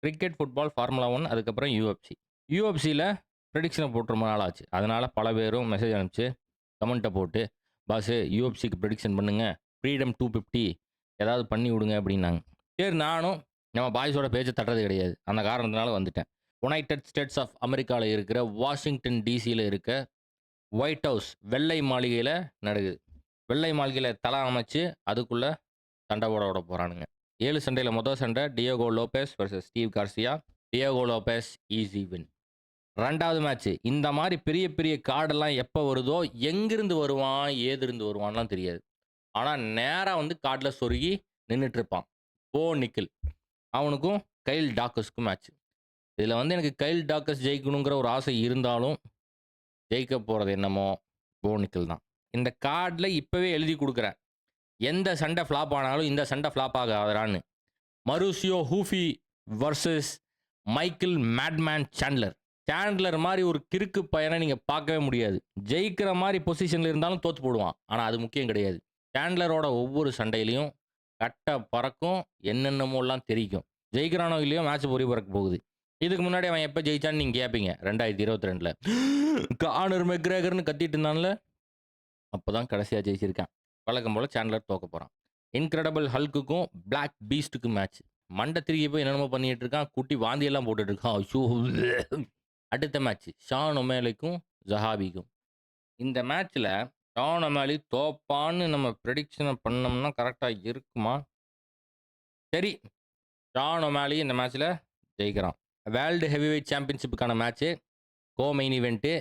Cricket, football, formula 1 அதுக்கப்புறம் UFC. UFCல ப்ரெடிக்ஷன போட்டு ரொம்ப நாள் ஆச்சு. அதனால பல பேரும் மெசேஜ் அனுப்பிச்சு, கமெண்ட்ட போட்டு, "பாஸ் UFCக்கு ப்ரெடிக்ஷன் பண்ணுங்க. ஃப்ரீடம் 250 ஏதாவது பண்ணி விடுங்க" அப்படின்னாங்க. சரி நானும் நம்ம பாய்ஸோட பேச்ச தட்டுறது கிடையாது. அந்த காரணத்தினால வந்துட்டேன். யுனைட்டட் ஸ்டேட்ஸ் ஆஃப் அமெரிக்கால இருக்கிற வாஷிங்டன் டிசில இருக்க ஒயிட் ஹவுஸ் வெள்ளை மாளிகையில நடக்குது. வெள்ளை மாளிகையில தள அமைச்சு அதுக்குள்ள சண்டை போட போறானுங்க. 7 சண்டையில மொத சண்டை Diogo Lopez versus Steve Garcia. Diogo Lopez easy win. 2வது மேட்ச் இந்த மாரி பெரிய பெரிய கார்டெல்லாம் எப்ப வருதோ, எங்கிருந்து வருவான், ஏதிருந்து வருவான்லாம் தெரியாது. ஆனா நேரா வந்து கார்ட்ல சொருகி நின்னுட்டு இருப்பான். போ நிக்கில். அவனுக்கும் கைல் டாக்கஸ்க்கும் மேட்ச். இதுல வந்து எனக்கு கைல் டாக்கஸ் ஜெயிக்கணுங்கிற ஒரு ஆசை இருந்தாலும், ஜெயிக்க போறது என்னமோ போ நிக்கில் தான். இந்த கார்ட்ல இப்பவே எழுதி குடுக்குறேன். எந்த சண்டை ஃப்ளாப் ஆனாலும் இந்த சண்டை ஃப்ளாப் ஆகாதுடான்னு. மருசியோ ஹூஃபி versus Michael madman Chandler. Chandler மாரி ஒரு கிறுக்கு பையன நீங்க பார்க்கவே முடியாது. ஜெயிக்கிற மாரி பொசிஷன்ல இருந்தாலும் தோத்து போடுவான். ஆனா அது முக்கியம் கிடையாது. சாண்ட்லரோட ஒவ்வொரு சண்டையிலயும் கட்ட பறக்கும், என்னென்னமோலாம் தெரிக்கும். ஜெயிக்கிறானோ இல்லையோ மேட்ச் பொறி பறக்க போகுது. இதுக்கு முன்னாடி அவன் எப்ப ஜெயிச்சான்னு நீங்க கேட்பீங்க. 2022ல. கானர் மெக்ரேகர்ன்னு கத்திட்டு இருந்தான்ல, அப்பதான் கடைசியா ஜெயிச்சிருக்கான். வழக்கம் போல சாண்ட்லர் தோக்க போறான். இன்கிரெடிபிள் ஹல்க்குக்கும் பிளாக் பீஸ்ட்டுக்கும் மேட்ச். மண்டை திருகி போய் என்னென்னமோ பண்ணிட்டு இருக்கான். குட்டி வாந்தி எல்லாம் போட்டுட்டு இருக்கான். ஐயோ! அடுத்த மேட்ச் ஷான் ஒமேலிக்கும் ஜஹாபிக்கும். இந்த மேட்ச்ல ஷான் ஒமேலி தோப்பான்னு நம்ம பிரெடிக்ஷன பண்ணோம்னா கரெக்ட்டா இருக்குமா? சரி. ஷான் ஒமேலி இந்த மேட்ச்ல ஜெயிக்கிறான். வேர்ல்டு ஹெவிவெயிட் சாம்பியன்ஷிப்க்கான மேட்ச். கோ மெயின் ஈவென்ட்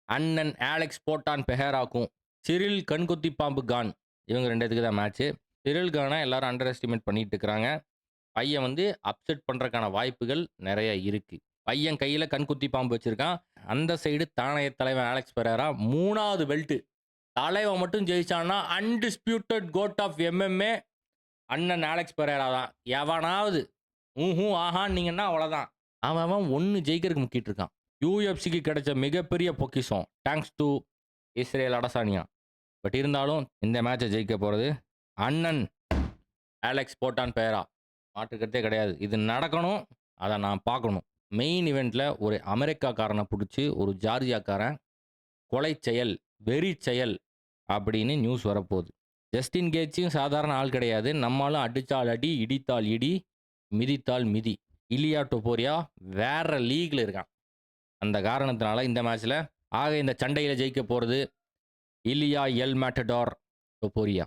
அண்ணன் ஆலெக்ஸ் போட்டான் பெஹேராக்கும் சிரில் கண்குத்தி பாம்பு கான் இவங்க 2 பேத்துக்கு தான் மேட்ச். சிரில் கான எல்லாரும் அண்டர் எஸ்டிமேட் பண்ணிட்டு இருக்கிறாங்க. பையன் வந்து அப்செட் பண்றதுக்கான வாய்ப்புகள் நெறைய இருக்கு. பையன் கையில கண்குத்தி பாம்பு வச்சிருக்கான். அந்த சைடு தானைய தலைவன் ஆலெக்ஸ் பெரேரா 3வது பெல்ட். தலைவன் மட்டும் ஜெயிச்சான்னா அன்டிஸ்பியூட்டட் கோட் ஆஃப் MMA அண்ணன் ஆலெக்ஸ் பெரேரா தான். எவனாவது ஆஹான்னீங்கன்னா அவ்வளோதான். அவன் அவன் 1 ஜெயிக்கிறதுக்கு முக்கிட்டு இருக்கான். UFC கிடைச்ச மிகப்பெரிய பொக்கிஷம். Thanks to Israel Adesanya. But இருந்தாலும் இந்த மேட்சை ஜெயிக்க போறது அண்ணன் ஆலெக்ஸ் போட்டான் பெரேரா. மாற்றுக்கருத்தே கிடையாது. இது நடக்கணும். அத நான் பார்க்கணும். மெயின் ஈவென்ட்ல ஒரு அமெரிக்காக்காரன புடிச்சு ஒரு ஜார்ஜியாக்காரன் கொலை செயல், வெறி செயல் அப்படின்னு நியூஸ் வரப்போகுது. ஜஸ்டின் கேட்ஸும் சாதாரண ஆள் கிடையாது. நம்மாலும் அடிச்சால் அடி, இடித்தால் இடி, மிதித்தால் மிதி. இலியா டொபோரியா வேற லீக்ல இருக்கான். அந்த காரணத்தினால இந்த மேட்ச்ல இந்த சண்டையில ஜெயிக்க போறது இலியா எல் மேட்டடார் டொபோரியா.